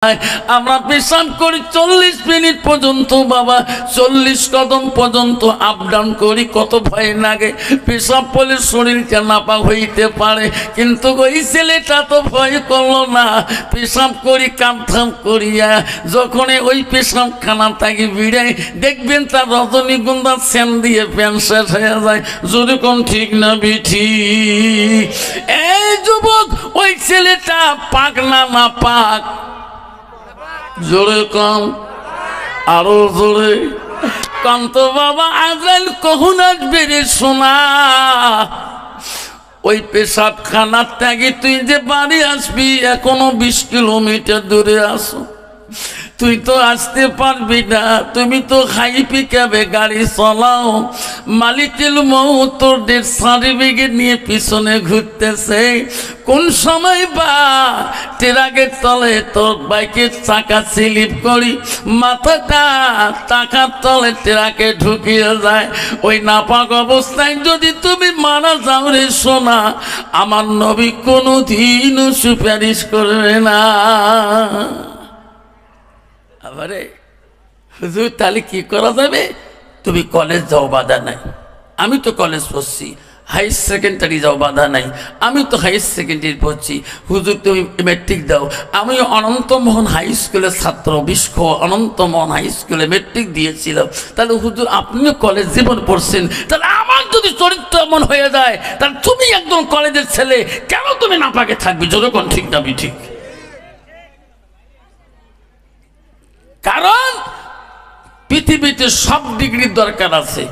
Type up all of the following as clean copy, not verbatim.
আমরা পেশাব করি 40 মিনিট পর্যন্ত বাবা, 40 কদম পর্যন্ত আপ ডাউন করি, কত ভয় লাগে। পেশাব করলে শরীরটা নাপাক হইতে পারে, কিন্তু ওই ছেলেটা তো ভয় করলো না। পেশাব করি কামথাম করিয়া, যখন ওই পেশাব খানা থাকি বিড়াই দেখবেন তার রজনীগন্ধা সেন দিয়ে প্যান্ট শেষ হয়ে যায়। যদি কোন ঠিক না বিঠি এই যুবক, ওই ছেলেটা পাক না না পাক? জোরে কম, আরো জোরে কান্ত বাবা। আজরাইল কখন আসবে রে সোনা? ওই পেশাব খানার ত্যাগে তুই যে বাড়ি আসবি এখনো 20 কিলোমিটার দূরে আসো, তুই তো আসতে পারবি না। তুমি তো হাই পিকআপে গাড়ি চালাও, মালিকুল মউত তোর 1.5 সার্টিফিকেট নিয়ে পিছনে ঘুরতেছে। কোন সময় বা ট্রাকের তলে তোর বাইকের চাকা স্লিপ করি মাথাটা টাকার তলে ট্রাকে ঢুকিয়ে যায়। ওই নাপাক অবস্থায় যদি তুমি মারা যাও রে সোনা, আমার নবী কোনোদিনও সুপারিশ করবে না। আবারে হুজুর তাহলে কি করা যাবে? তুমি কলেজ যাও, বাধা নাই। আমি তো কলেজ পড়ছি, হায়ার সেকেন্ডারি যাও, বাধা নাই। আমি তো হায়ার সেকেন্ডারি পড়ছি। হুজুর তুমি মেট্রিক দাও। আমি অনন্তমোহন হাই স্কুলের ছাত্র, বিস্ক অনন্তমোহন হাই স্কুলে মেট্রিক দিয়েছিলাম। তাহলে হুজুর আপনিও কলেজ জীবন পড়ছেন, তাহলে আমার যদি চরিত্র এমন হয়ে যায়, তাহলে তুমি একদম কলেজের ছেলে, কেন তুমি নাপাকে থাকবি? যতক্ষণ ঠিক না ঠিক। কারণ পৃথিবীতে সব ডিগ্রির দরকার আছে।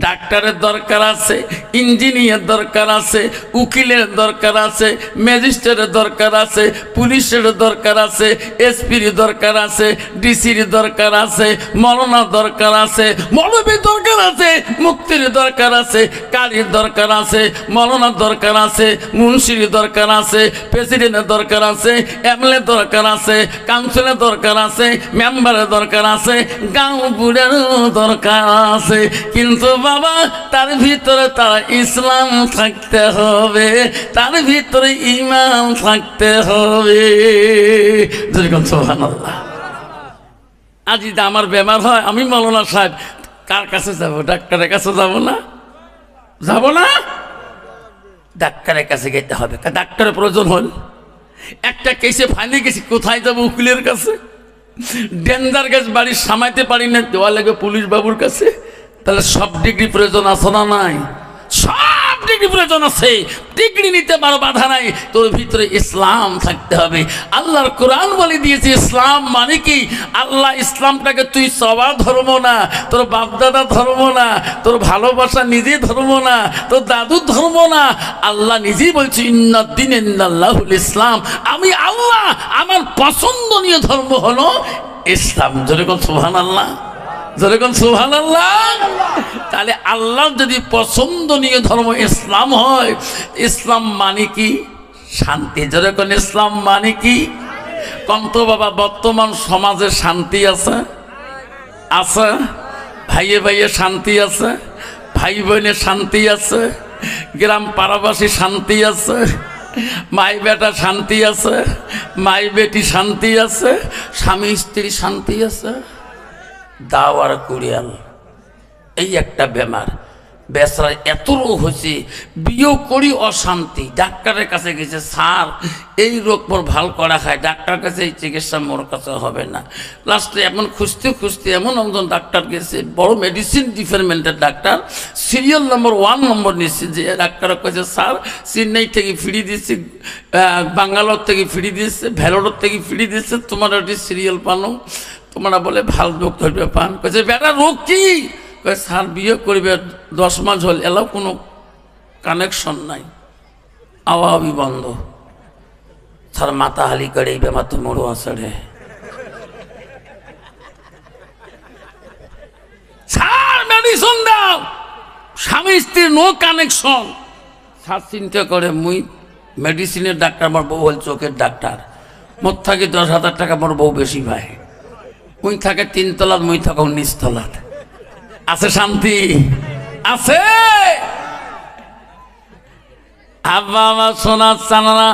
ডাক্তারের দরকার আছে, ইঞ্জিনিয়ার দরকার আছে, উকিলের দরকার আছে, ম্যাজিস্ট্রেটের দরকার আছে, পুলিশের দরকার আছে, এসপির দরকার আছে, ডিসির দরকার আছে, মৌলানার দরকার আছে, মৌলবীর দরকার আছে, মুক্তির দরকার আছে, কারির দরকার আছে, মৌলানার দরকার আছে, মুন্সির দরকার আছে, প্রেসিডেন্টের দরকার আছে, এমএলএ দরকার আছে, কাউন্সিলের দরকার আছে, মেম্বারের দরকার আছে, গাঁও বুড়ের দরকার আছে। কিন্তু বাবা তার ভিতরে তার ইসলাম থাকতে হবে, তার ভিতরে ঈমান থাকতে হবে। সুবহানাল্লাহ। আজ যদি আমার বেমার হয়, আমি মাওলানা সাহেব কার কাছে যাব? ডাক্তারের কাছে যাব না? যাব না? ডাক্তারের কাছে যেতে হবে। ডাক্তারের প্রয়োজন হল, একটা কেসে ফাইনে গেছি, কোথায় যাব? উকিলের কাছে। ডেঞ্জার গ্যাস বাড়ির সামাইতে পারি না, দেওয়া লাগে পুলিশ বাবুর কাছে। তাহলে সব ডিগ্রি প্রয়োজন আছে না নাই? সব ডিগ্রি প্রয়োজন আছে। ডিগ্রি নিতে পারো, বাধা নাই, তোর ভিতরে ইসলাম থাকতে হবে। আল্লাহর কোরআন বলে দিয়েছে ইসলাম মানে কি? আল্লাহ ইসলামটাকে তুই সবার ধর্ম না, তোর বাপদাদা ধর্ম না, তোর ভালোবাসা নিজে ধর্ম না, তোর দাদুর ধর্ম না। আল্লাহ নিজেই বলছে ইন্নাদ্দীন ইন্দাল্লাহুল ইসলাম। আমি আল্লাহ, আমার পছন্দনীয় ধর্ম হলো ইসলাম। যেরকম সুবহানাল্লাহ, যেরকম সুবহানাল্লাহ। তাহলে আল্লাহ যদি পছন্দনীয় ধর্ম ইসলাম হয়, ইসলাম মানে কি? শান্তি। যেরকম ইসলাম মানে কি? কন্ত বাবা, বর্তমান সমাজে শান্তি আছে? আছে? ভাইয়ে ভাইয়ে শান্তি আছে, ভাই বোনের শান্তি আছে, গ্রাম পাড়াবাসী শান্তি আছে, মাই বেটা শান্তি আছে, মাই বেটি শান্তি আছে, স্বামী স্ত্রী শান্তি আছে। দাও আর কুড়িয়াল, এই একটা বেমার। বেচারা এত রোগ হয়েছে, বিয়েও করি অশান্তি। ডাক্তারের কাছে গেছে, স্যার এই রোগ মোর ভাল করা খায়, ডাক্তার কাছে এই চিকিৎসা মোর কাছে হবে না। লাস্টে এমন খুঁজতে খুঁজতে এমন একজন ডাক্তার গেছে, বড় মেডিসিন ডিপার্টমেন্টের ডাক্তার, সিরিয়াল নম্বর 1 নম্বর নিচ্ছে। যে ডাক্তার কাছে, স্যার চেন্নাই থেকে ফিরিয়ে দিচ্ছে, বাঙ্গালোর থেকে ফিরিয়ে দিচ্ছে, ভেলোর থেকে ফিরিয়ে দিচ্ছে, তোমার একটি সিরিয়াল পানো। তোমরা বলে ভাল রোগ ধরবে পান। কেছে বেটা রোগ কি? স্যার বিয়ে করবে 10 মাস হল, এলাও কোনো কানেকশন নাই, আওয়াবি বন্ধ। স্যার মাথা হালি করে এই বেমার তো মরো আসে। স্যার মেডিসিন দাও। স্বামী স্ত্রীর নো কানেকশন। স্যার চিন্তা করে, মুই মেডিসিনের ডাক্তার, আমার বউ হল চোখের ডাক্তার, মোট থাকে 10,000 টাকা, আমার বউ বেশি পায়। মুই থাকে 3 তলাত, মুই থাকো 19 তলাত। আছে শান্তি? আছে। আব্বা আমার সোনার চানারা,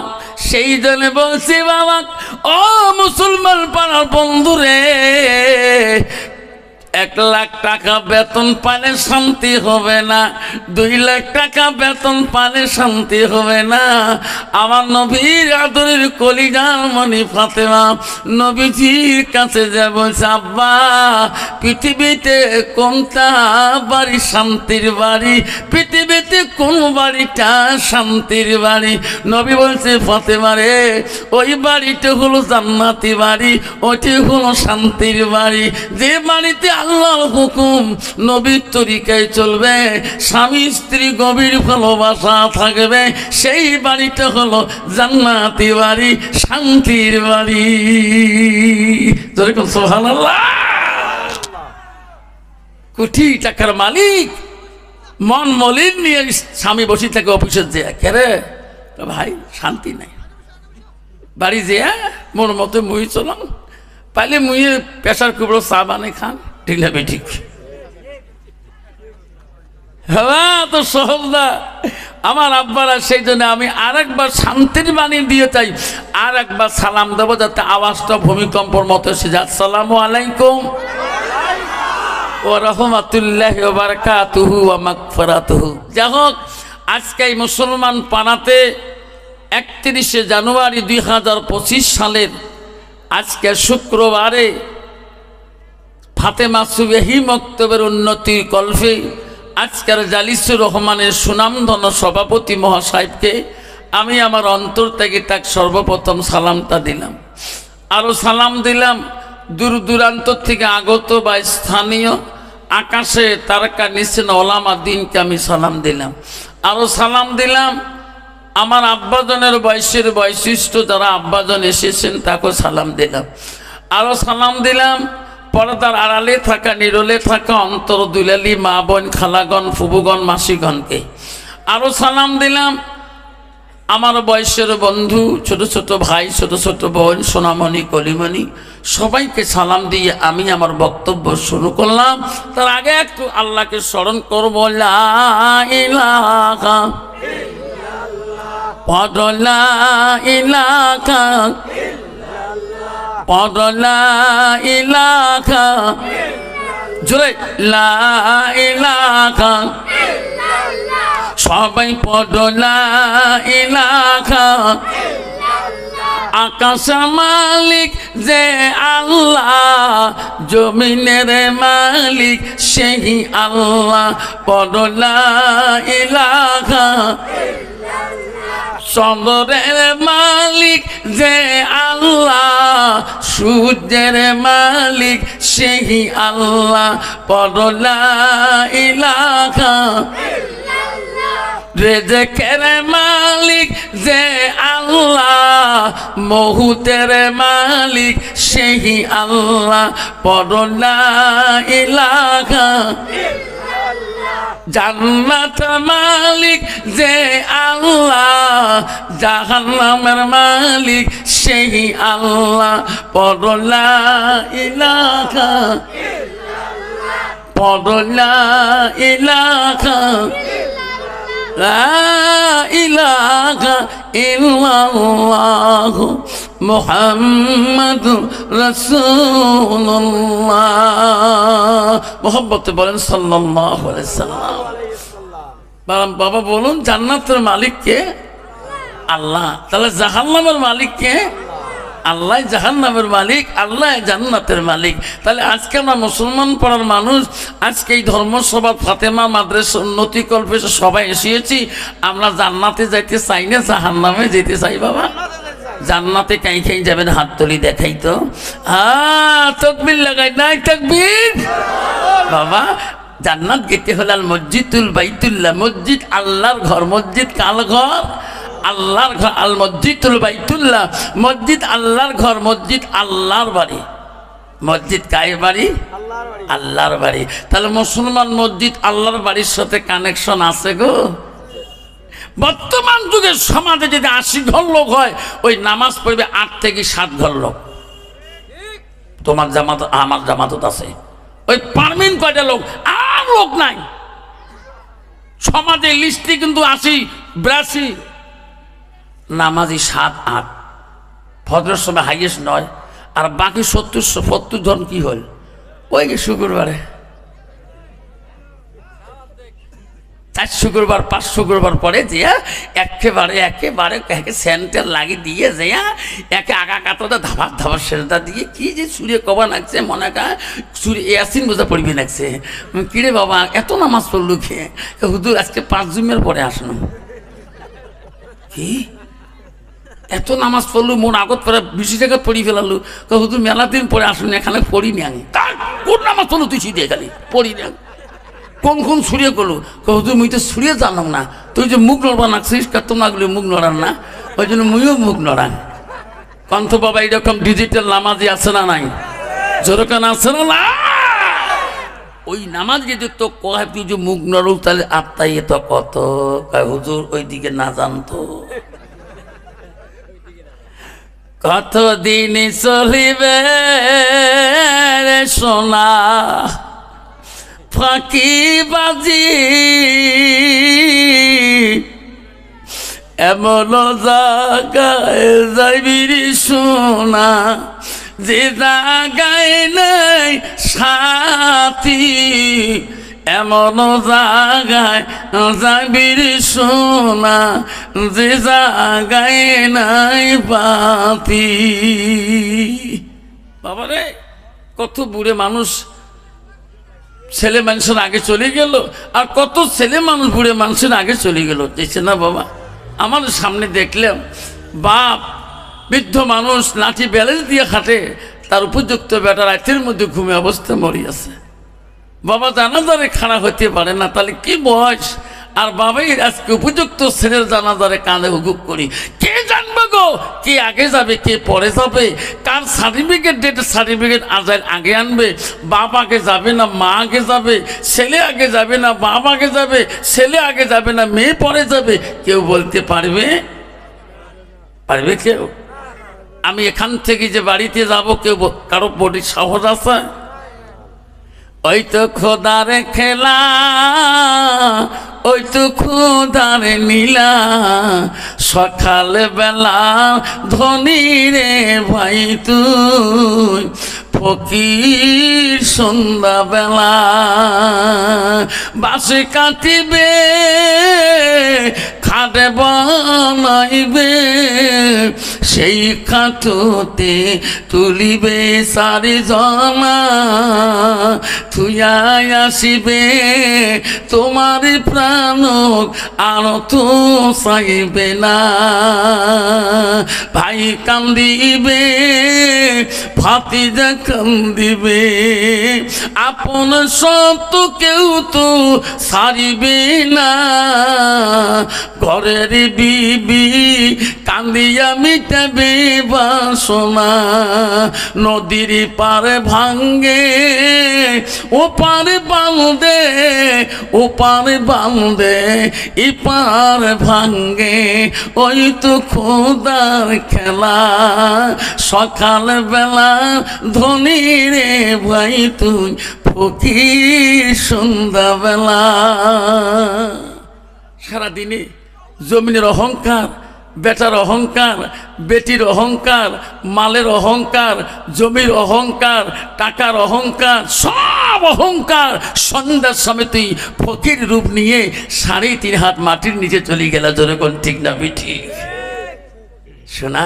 সেই জন্য বলছি বাবা, ও মুসলমান পাড়ার বন্ধুরে, 1 লাখ টাকা বেতন পালে শান্তি হবে না, 2 লাখ টাকা বেতন পালে শান্তি হবে না। আমার নবীর আদরের কলিজার মনি ফাতেমা নবীজির কাছে যা বলছে, আব্বা পৃথিবীতে কোনটা বাড়ি শান্তির বাড়ি, পৃথিবীতে কোন বাড়িটা শান্তির বাড়ি? নবী বলছে, ফাতেমা রে, ওই বাড়িটা হলো জান্নাতি বাড়ি, ওইটি হলো শান্তির বাড়ি, যে বাড়িতে আল্লাহর হুকুম নবীর তরিকায় চলবে, স্বামী স্ত্রী গভীর ভালোবাসা থাকবে, সেই বাড়িটা হলো জান্নাতি বাড়ি, শান্তির বাড়ি। যেরকম সুবহানাল্লাহ। কোটি টাকার মালিক মন মলিন নিয়ে স্বামী বসে থাকে অফিসে যে, কেরে ভাই শান্তি নাই, বাড়ি যে মোর মতো মুই চলাম, পাইলে মুইয়ে প্রেশার কুবড়ো চা বানে খান, ঠিক না ঠিক? হ্যাঁ, তো সহজ না আমার আব্বারা। সেই জন্য আমি আরেকবার শান্তির বাণী দিয়ে চাই, আর একবার সালাম দেবো, যাতে আওয়াজটা ভূমিকম্পর মতো এসে যায়। আসসালামু আলাইকুম ওয়া রাহমাতুল্লাহি ওয়া বারাকাতুহু ওয়া মাগফিরাতুহু। যাই হোক, আজকে এই মুসলমান পাড়াতে 31শে জানুয়ারি 2025 সালের আজকে শুক্রবারে ফাতেমা সুবহি মক্তবের উন্নতির কল্পে আজকের জালিসুর রহমানের সুনামধন্য সভাপতি মহাসাহেবকে আমি আমার অন্তর থেকে তাক সর্বপ্রথম সালামটা দিলাম। আরও সালাম দিলাম দূর দূরান্ত থেকে আগত বা স্থানীয় আকাশে তারকা নিচেন ওলামা দিনকে আমি সালাম দিলাম। আরও সালাম দিলাম আমার আব্বাজনের বয়সের বৈশিষ্ট্য যারা আব্বাজন এসেছেন তাকেও সালাম দিলাম। আরও সালাম দিলাম পর্দার আড়ালে থাকা নিরলে থাকা অন্তর দুলালি মা বোন খালাগণ ফুবুগণ মাসিগণকে। আরও সালাম দিলাম আমার বয়সের বন্ধু, ছোট ছোট ভাই, ছোট ছোট বোন, সোনামণি কলিমণি, সবাইকে সালাম দিয়ে আমি আমার বক্তব্য শুরু করলাম। তার আগে একটু আল্লাহকে স্মরণ করবো। লা ইলাহা পড়লা ইলাহা পড়লা ইলাহা জোরে লা ইলাহা সবাই পড়লা ইলাহা। আকাশ মালিক যে আল্লাহ, জমিনের মালিক সেই আল্লাহ, পড়লা ইলাহা। চন্দ্রের মালিক যে আল্লাহ, সূর্যের মালিক সেই আল্লাহ, পড়লা ইলাহা। রেজেকের মালিক যে আল্লাহ, মহুতের মালিক সেই আল্লাহ, পড়লা ইলাহা। জান্নাত মালিক যে আল্লাহ, জাহান্নামের মালিক সেই আল্লাহ, পড়লা ইলাহা পড়লা ইলাহা। লা ইলাহা ইল্লাল্লাহু মুহাম্মাদুর রাসূলুল্লাহ। মোহব্বতে বলেন সাল্লাল্লাহু আলাইহি সাল্লাম। বাবা বলুন, জান্নাতের মালিক কে? আল্লাহ। তাহলে জাহান্নামের মালিক কে? আল্লাহ জাহান্নামের মালিক, আল্লাহ জান্নাতের মালিক। তাহলে আজকে আমরা মুসলমান পাড়ার মানুষ আজকে এই ধর্মসভা ফাতেমা মাদ্রাসা উন্নতি কল্পে সবাই এসেছি। আমরা জান্নাতে যাইতে চাই না, জাহান্নামে যেতে চাই। বাবা জান্নাতে কাই খাই যাবেন? হাত তুলি দেখাই তো। তাকবীর লাগাই নাই, তাকবীর। বাবা জান্নাত যেতে হলে আল মসজিদুল বাইতুল্লাহ, মসজিদ আল্লাহর ঘর। মসজিদ কার ঘর? আল্লাহর ঘর। আল মসজিদুল বাইতুল্লাহ, মসজিদ আল্লাহর ঘর, মসজিদ আল্লাহর বাড়ি। মসজিদ কার বাড়ি? আল্লাহর বাড়ি। তাহলে মুসলমান মসজিদ আল্লাহর বাড়ির সাথে কানেকশন আছে গো। বর্তমান যুগের সমাজে যদি 80 ঘর লোক হয়, ওই নামাজ পড়বে 8 থেকে 7 ঘর লোক। তোমার জামাত আমার জামাতত আছে, ওই পারমিন কয়টা লোক, আর লোক নাই। সমাজে লিস্টে কিন্তু 80, 82, নামাজি 7-8, ফজরের সময় হাইয়েস্ট 9, আর বাকি 70 জন কি হল ওই শুক্রবারে 4 শুক্রবার 5 শুক্রবার পরে যে একেবারে সেন্টার লাগিয়ে দিয়ে যে একে আগা কাতটা ধাবার সেটা দিয়ে কি যে সুরে কবা লাগছে মনে কা সুরে ইয়াসিন বোঝা পড়বি লাগছে। কিরে বাবা এত নামাজ পড়লু খেয়ে? হুজুর আজকে 5 জুমের পরে আসলাম। কি এত নামাজ পড়লু? মন আগত পরে 20 টাকা পড়ি ফেলালু। হুজুর মেলা দিন পরে আসুন, এখানে পড়ি নি আমি। কোন নামাজ পড়লু তুই? সিধে খালি পড়ি না। কোন সুরিয়ে করলু? হুজুর মুই তো সুরিয়ে জানলাম না। তুই যে মুখ নড়বা নাকছিস, তোমরা গুলি মুখ নড়ান না, ওই জন্য মুইও মুখ নড়ান। কন্ত বাবা এইরকম ডিজিটাল নামাজি আছে না নাই? যেরকম আছে না? ওই নামাজ যদি তো কয় তুই যে মুখ নড়ু তাহলে আত্মাই তো কত। হুজুর ওই দিকে না জানতো কতদিন চলিবে সোনা ফাঁকি বাজি, এমন জাগায় যাইবি সোনা যে জাগায় নাই সাথী, এমন জাগায় যাইবি সোনা যে জাগায় নাই বাতি। বাবারে কত বুড়ে মানুষ ছেলে মানুষের আগে চলে গেল, আর কত ছেলে মানুষ বুড়ে মানুষের আগে চলে গেল। দেখছে না বাবা? আমার সামনে দেখলাম বাপ বৃদ্ধ মানুষ লাঠি ব্যালেন্স দিয়ে খাটে, তার উপযুক্ত বেটা রাতের মধ্যে ঘুমে অবস্থা মরি আছে। বাবা জানাজারে খাড়া হতে পারে না, তাহলে কি বয়স? আর বাবাই আজকে উপযুক্ত ছেলের জানাজারে কাঁধে হুকুক করি। কে জানবে গো কে আগে যাবে কে পরে যাবে? কার সার্টিফিকেট ডেট সার্টিফিকেট আগে আনবে? বাপ আগে যাবে না মা আগে যাবে? ছেলে আগে যাবে না বাপ আগে যাবে? ছেলে আগে যাবে না মেয়ে পরে যাবে? কেউ বলতে পারবে? কেউ? আমি এখান থেকে যে বাড়িতে যাব কেউ কারো বডির সাহস আছে? ওই তো খোদারে খেলা, ওই তো খোদারে নীলা, সকাল বেলা ধনী রে ভাই তুই ফকির সন্ধ্যা বেলা বাসে কাটিবে খাটে বানাইবে, সেই খাটতে তুলিবে সারি জমা, থুয়াই আসিবে তোমার প্রাণ আর তো চাইবে না। ভাই কান্দিবে ভাতিজা কান্দিবে, আপন সব তো কেউ তো সারিবে না। ঘরের বিবি কান্দিয়া মিটাবে বাসনা, নদীর পারে ভাঙ্গে ও পারে বাঁধে, ও পারে বাঁধে ই পার ভাঙ্গে, ওই তো খোদার খেলা। সকাল বেলা ধনী রে ভাই তুই ফকির সন্ধ্যা বেলা। সারাদিনে জমিনের অহংকার, বেটার অহংকার, বেটির অহংকার, মালের অহংকার, জমির অহংকার, টাকার অহংকার, সব অহংকার সন্ধ্যার সময় তুই ফকির রূপ নিয়ে 3.5 হাত মাটির নিচে চলে গেল। জোরে কোন ঠিক না ঠিক? শোনা,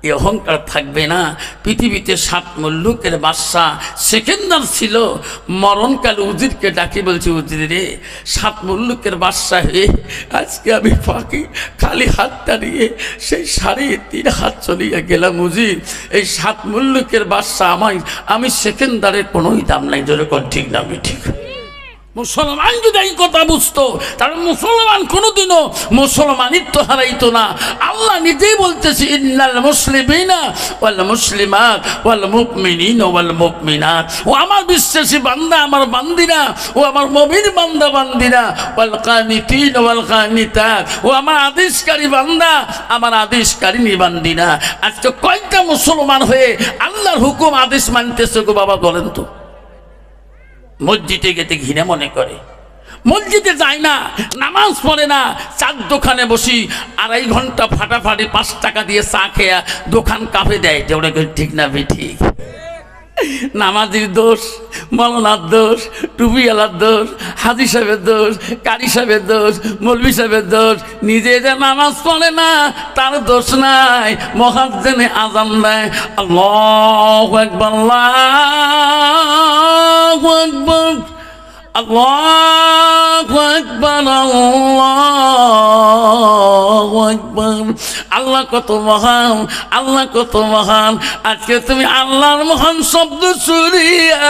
এই অহংকার থাকবে না। পৃথিবীতে 7 মুল্লুকের বাদশা সেকেন্দার ছিল। মরণকালে উজিরকে ডাকি বলছে, উজির রে 7 মুল্লুকের বাদশা হয়ে আজকে আমি ফাঁকি খালি হাতটা নিয়ে সেই 3.5 হাত চলিয়া গেলাম। উজির এই 7 মুল্লুকের বাদশা আমি সেকেন্দারের কোনোই দাম নাই। জোরে কোন ঠিক না ঠিক? মুসলমান যদি এই কথা বুঝতো তাহলে মুসলমান কোনোদিনও মুসলমানিত্ব হারাইতো না। আল্লাহ নিজেই বলতেছে, ইন্নাল মুসলিমিনা ওয়াল মুসলিমাত ওয়াল মুমিনিনা ওয়াল মুমিনাত। ও আমার বিশ্বাসী বান্দা, আমার বান্দিরা, ও আমার মুমিন বান্দা বান্দিরা, ওয়াল কানিতিন ওয়াল কানিতাত, ও আমার আদেশকারী বান্দা, আমার আদেশকারিনী বান্দিরা। আজকে কয়টা মুসলমান হয়ে আল্লাহর হুকুম আদেশ মানতেছে গো বাবা বলেন তো? মসজিদে গেতে ঘৃণা মনে করে, মসজিদে যায় না, নামাজ পড়ে না, চার দোকানে বসি 2.5 ঘন্টা ফাটাফাটি 5 টাকা দিয়ে চা খেয়া দোকান কাঁপে দেয়। যেটা ঠিক না ঠিক? নামাজির দোষ, মৌলানার দোষ, টুপিওয়ালার দোষ, হাজি সাহেবের দোষ, কারি সাহেবের দোষ, মৌলভী সাহেবের দোষ। নিজে যে নামাজ পড়ে না তার দোষ নাই। মুয়াজ্জিনে আযান দেয়, আল্লাহু আকবার, আল্লাহু আকবার, আল্লাহু আকবার, আল্লাহু আকবার। আল্লাহ কত মহান, আল্লাহ কত মহান। আজকে তুমি আল্লাহর মহান শব্দ শুনিয়া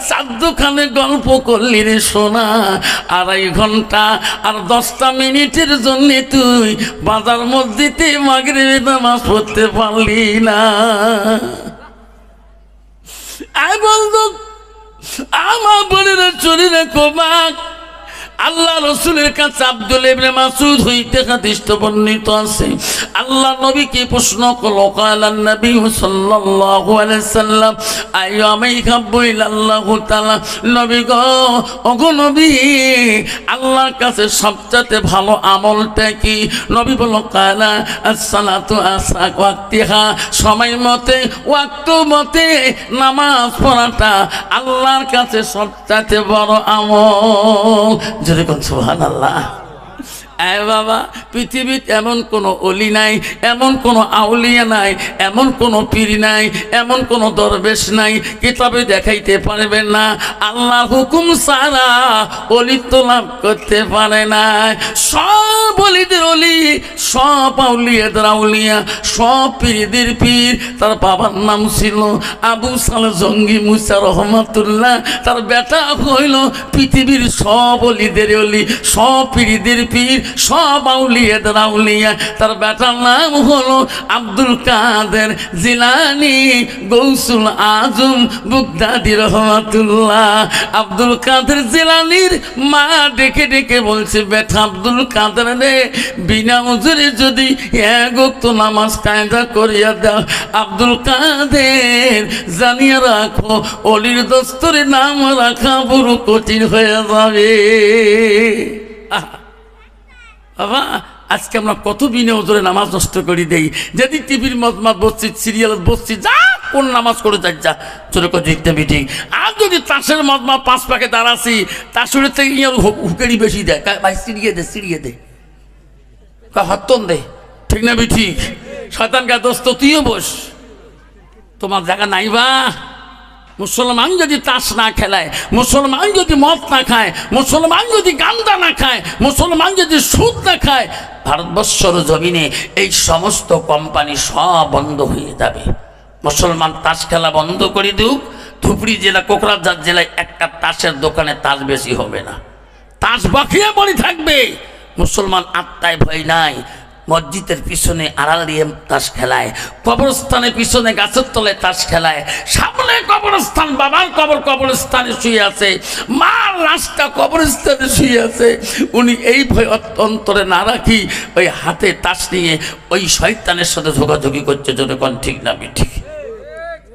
চারখানে গল্প করলি রে সোনা। 2.5 ঘন্টা আর 10টা মিনিটের জন্য তুই বাজার মসজিদে মাগরিবের নামাজ পড়তে পারলি না। আয় বন্ধু, আমার বোনেরা চলে রেখো মা। আল্লাহ রসুলের কাছে আব্দুল ইবনে মাসউদ হইতে হাদিস বর্ণিত আছে। আল্লাহ নবীকে প্রশ্ন করলো, কালান নবী সাল্লাল্লাহু আলাইহি সাল্লাম আইয়ামাই হাব্বু ইলাল্লাহু তাআলা। নবী গো, ওগো নবী, আল্লাহর কাছে সবচেয়ে ভালো আমলটা কি? নবী বলল, কালা as-সালাতু ওয়াক্তিহা, সময় মতে ওয়াক্ত মতে নামাজ পড়াটা আল্লাহর কাছে সবচেয়ে বড় আমল। যেরকম সুবহানাল্লাহ। বাবা, পৃথিবীর এমন কোনো অলি নাই, এমন কোনো আউলিয়া নাই, এমন কোনো পীর নাই, এমন কোনো দরবেশ নাই, কিতাবে দেখাইতে পারবেন না আল্লাহ হুকুম ছাড়া অলিত্ব লাভ করতে পারে না। সব অলিদের অলি, সব আউলিয়াদের আউলিয়া, সব পীরদের পীর। তার বাবার নাম ছিল আবু সালেহ জঙ্গি মুসা রহমাতুল্লাহ। তার বেটা হইল পৃথিবীর সব অলিদের অলি, সব পীরদের পীর, সব আউলিয়াদের আউলিয়া। তার বেটার নাম হলো আব্দুল কাদের জিলানী গৌসুল আজম বুগদাদি রহমাতুল্লাহ। আব্দুল কাদের জিলানীর মা ডেকে ডেকে বলছে, বেটা আব্দুল কাদের রে, বিনা উজুরে যদি 1 ওয়াক্ত নামাজ কায়দা করিয়া দাও। আব্দুল কাদের, জানিয়ে রাখো অলির দস্তরে নাম রাখা বড় কঠিন হয়ে যাবে। বাবা, আজকে আমরা কত বিনা ওজরে নামাজ নষ্ট করি দেই। যদি টিভির মজমাত বসছি, সিরিয়াল বসছি, যা কোন নামাজ করে যাই, যা চলে দেখতে মিটিং। আর যদি তাসের মজমা 5 পাকে দাঁড়াছি, তাসের থেকে ইয়ার হুকেরি বেশি দেয়, ভাই সিরিয়ে দে, সিরিয়ে দে, হত্তন দে, ঠিক না ঠিক? শয়তান কা দোস্ত, তুইও বস, তোমার জায়গা নাই। বা মুসলমান যদি তাস না খেলায়, মুসলমান যদি মদ না খায়, মুসলমান যদি গান্দা না খায়, মুসলমান যদি সুদ না খায়, ভারতবর্ষের জমিনে এই সমস্ত কোম্পানি সব বন্ধ হয়ে যাবে। মুসলমান তাস খেলা বন্ধ করে দিউক, ধুবড়ি জেলা, কোকরাঝাড় জেলায় একটা তাসের দোকানে তাস বেশি হবে না, তাস বাকিয়ে পড়ে থাকবে। মুসলমান আত্মায় ভয় নাই। মসজিদের পিছনে আড়াল দিয়ে তাস খেলায়, কবরস্থানের পিছনে গাছের তলে তাস খেলায়, সামনে কবরস্থান, বাবার কবর কবরস্থানে শুয়ে আছে, মার লাশটা কবরস্থানে শুয়ে আছে। উনি এই ভয় অন্তরে না রাখি ওই হাতে তাস নিয়ে ওই শয়তানের সাথে ঝোকাঝুকি করছে। যতক্ষণ ঠিক না ঠিক?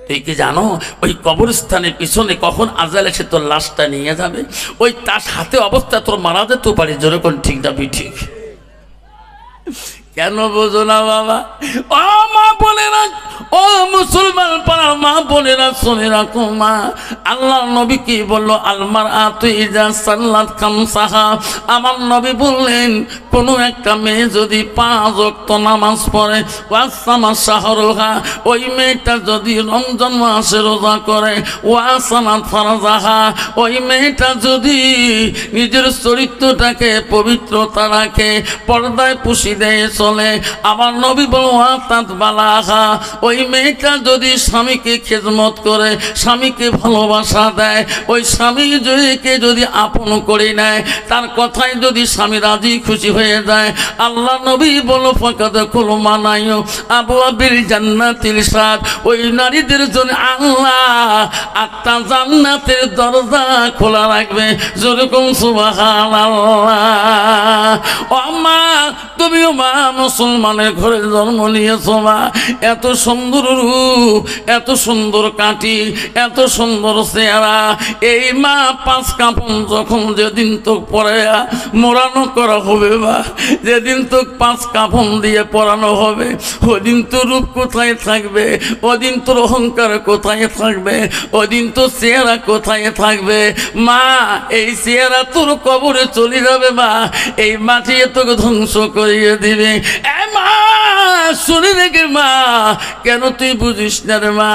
তুই কি জানো ওই কবরস্থানের পিছনে কখন আজাল এসে তোর লাশটা নিয়ে যাবে? ওই তাস হাতে অবস্থা তোর মারা যেতে পারে। যতক্ষণ ঠিক না ঠিক? কেন বোঝো না বাবা? ও মা বোনেরা, ও মুসলমান পাড়ার মা বোনেরা, শুনে রাখো মা। আল্লাহ নবী কি বললো? আলমার আতু ইজা সাল্লাত খামসাহা। আমার নবী বললেন, কোনো একটা মেয়ে যদি 5 ওয়াক্ত নামাজ পড়ে, ওয়াসামা শাহরুহা, ওই মেয়েটা যদি রমজান মাসে রোজা করে, ওয়াসানাত ফারজাহা, ওই মেয়েটা যদি নিজের চরিত্রটাকে পবিত্রতা রাখে, পর্দায় পুষি দেয় চলে, আমার নবী বলওয়াতাত বালাহা, ওই মেয়েটা যদি স্বামীকে খেদমত করে, স্বামীকে ভালোবাসা দেয়, ওই স্বামী জয়কে যদি আপন করে নেয়, তার কথায় যদি স্বামী রাজি খুশি হয়ে যায়, আল্লাহ নবী বলো ফাকাদ কুলু মানায়ু আবু আবিল জান্নাতিল সাদ, ওই নারীদের জন্য আল্লাহ 8টা জান্নাতের দরজা খোলা রাখবে। যেরকম সুবহানাল্লাহ। ও মা, তুমিও মা মুসলমানের ঘরে জন্ম নিয়েছো মা। এত সুন্দর রূপ, এত সুন্দর কাটি, এত সুন্দর চেহারা। এই মা 5 কাফন যখন যেদিন তো পরে মোড়ানো করা হবে মা, যেদিন তো 5 কাফন দিয়ে পরানো হবে, ওদিন তো রূপ কোথায় থাকবে, ওদিন তোর অহংকার কোথায় থাকবে, ওদিন তো চেহারা কোথায় থাকবে মা? এই চেহারা তোর কবরে চলে যাবে মা, এই মাটি তোকে ধ্বংস করিয়ে দিবে। মা শুনে রেখে মা, কেন তুই বুঝিস না রে মা?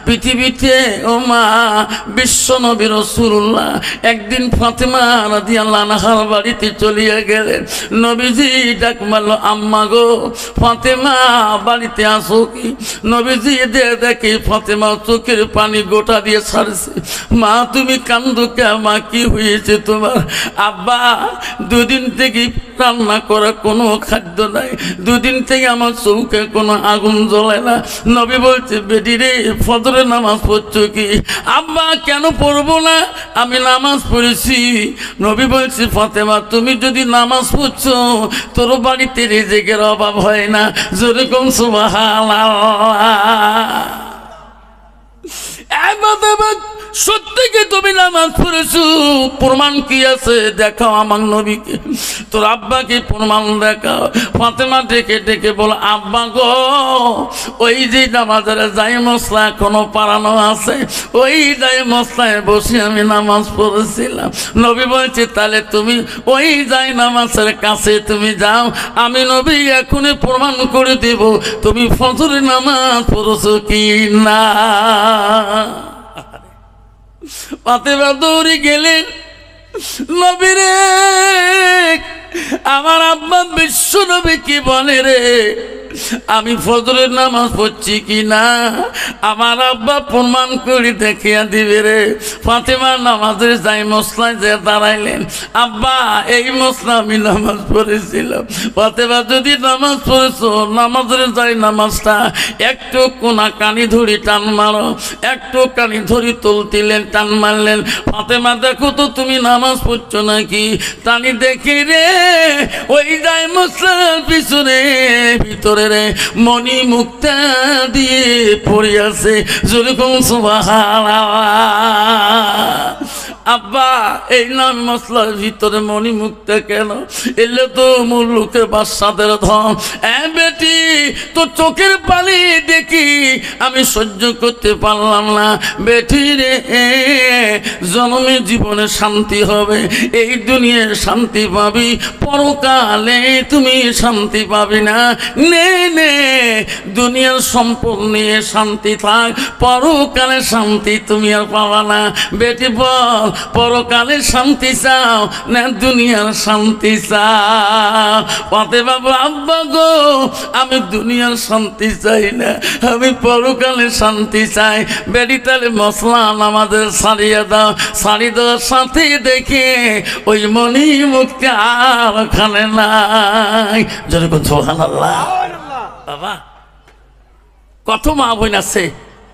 পৃথিবীতে ও মা বিশ্বনবী রাসূলুল্লাহ একদিন ফাতেমা রাদিয়াল্লাহু আনহার বাড়িতে চলিয়া গেলেন। নবীজি ডাক মারল, আম্মা গো ফাতেমা বাড়িতে আসো কি? নবীজি দেখে ফাতেমা চোখের পানি গোটা দিয়ে ছাড়ছে। মা তুমি কান্দো কে মা? কি হয়েছে তোমার? আব্বা 2 দিন থেকে রান্না করা কোনো খাদ্য নাই, 2 দিন থেকে আমার চৌকে কোনো আগুন জ্বলে না। নবী বলছে, বেটি রে ফজরের নামাজ পড়ছো কি? আব্বা কেন পড়বো না, আমি নামাজ পড়েছি। নবী বলছে, ফাতেমা তুমি যদি নামাজ পড়ছো তোর বাড়িতে রিজিকের অভাব হয় না। যেরকম সুবহানাল্লাহ। সত্যি কি তুমি নামাজ পড়েছো? প্রমাণ কি আছে দেখাও আমার নবীকে, তোর আব্বাকে প্রমাণ দেখাও। ফাতেমা ডেকে ডেকে বল, আব্বা গো ওই যে নামাজের যাই মশলা এখনো পারানো আছে, ওই যাই মশলায় বসে আমি নামাজ পড়েছিলাম। নবী বলছে, তাহলে তুমি ওই যাই নামাজের কাছে তুমি যাও, আমি নবী এখনই প্রমাণ করে দেব তুমি ফজরের নামাজ পড়েছো কি না। ফাতেমা দৌড়ে গেলেন, নবীরে আমার আব্বা বিশ্ব নবী কি বলে রে, আমি ফজরের নামাজ পড়ছি কি না আমার আব্বা প্রমাণ করে দেখিয়া দিবে রে। ফাতেমা নামাজের যাই মশলায় যে দাঁড়াইলেন, আব্বা এই মশলা আমি নামাজ পড়েছিলাম। ফাতেমা যদি নামাজ পড়েছো, নামাজের যাই নামাজটা একটু কোনা কানি ধরি টান মারো, একটু কানি ধরি তুলতিলেন, টান মারলেন। ফাতেমা দেখো তো তুমি নামাজ পড়ছো নাকি? টানি দেখি রে ওই যাই মশলার পিছনে ভিতরে রে মণি মুক্তা দিয়ে পড়ে আছে। যেরকম সুবহানাল্লাহ। আব্বা এই নাম মশলার ভিতরে মণি মুক্তা কেন? এলে তো মুলুকের বাদশাদের ধন। বেটি তো চোখের পানি দেখি আমি সহ্য করতে পারলাম না। বেটি রে জন্মে জীবনে শান্তি হবে, এই দুনিয়ায় শান্তি পাবি, পরকালে তুমি শান্তি পাবি না। নে নে দুনিয়ার সম্পদ নিয়ে শান্তি থাক, পরকালে শান্তি তুমি আর পাবা না। বেটি বল পরকালে শান্তি চাও না দুনিয়ার শান্তি চাও? পাতে বাবু, আব্বা গো আমি দুনিয়ার শান্তি চাই না, আমি পরকালে শান্তি চাই। বেটি তাহলে মশলা আমাদের ছাড়িয়ে দাও। ছাড়ি দেওয়ার সাথে দেখে ওই মণি মুক্তি আর ওখানে নাই। যেরকম সুবহানাল্লাহ। বাবা কত মা বোন আছে,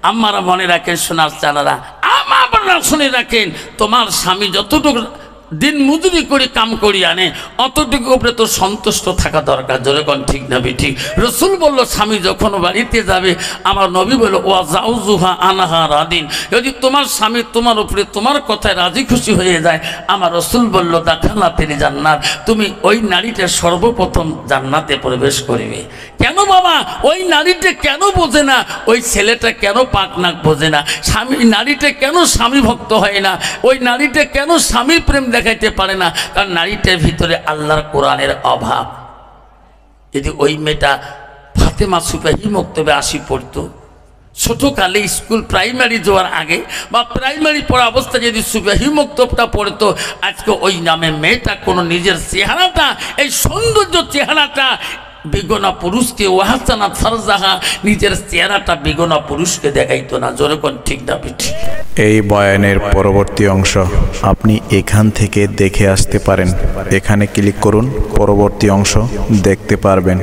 আম্মারা মনে রাখেন, শোনার চালারা আমার বোনরা শুনে রাখেন, তোমার স্বামী যতটুকু দিন মজুরি করে কাম করি আনে অতটুকু উপরে তো সন্তুষ্ট থাকা দরকার। যেরকম ঠিক না ঠিক? রসুল বলল স্বামী যখন বাড়িতে যাবে, আমার নবী বলল ওয়া জাউজুহা আনহা রাদিন, যদি তোমার স্বামী তোমার উপরে তোমার কথায় রাজি খুশি হয়ে যায়, আমার রসুল বলল দাখালাতিল জান্নাত, তুমি ওই নারীটা সর্বপ্রথম জান্নাতে প্রবেশ করবে। কেন বাবা? ওই নারীটা কেন বোঝে না, ওই ছেলেটা কেন পাকনাক বোঝে না, স্বামী নারীটা কেন স্বামী ভক্ত হয় না, ওই নারীটা কেন স্বামীর প্রেম দেখাইতে পারে না? কারণ নারীটার ভিতরে আল্লাহর কোরআনের অভাব। যদি ওই মেয়েটা ফাতেমা সুফাহি মক্তবে 80 পড়তো, ছোটকালে স্কুল প্রাইমারি যাওয়ার আগে বা প্রাইমারি পড়া অবস্থা যদি সুফাহি মক্তবটা পড়তো, আজকে ওই নামে মেয়েটা কোনো নিজের চেহারাটা, এই সৌন্দর্য চেহারাটা বেগনা পুরুষকে ওয়াহাসানা ফারজাহা, নিজের চেহারাটা বেগনা পুরুষকে দেখাইতো না। যেরকম ঠিক না ঠিক? এই বয়ানের পরবর্তী অংশ আপনি এখান থেকে দেখে আসতে পারেন। এখানে ক্লিক করুন, পরবর্তী অংশ দেখতে পারবেন।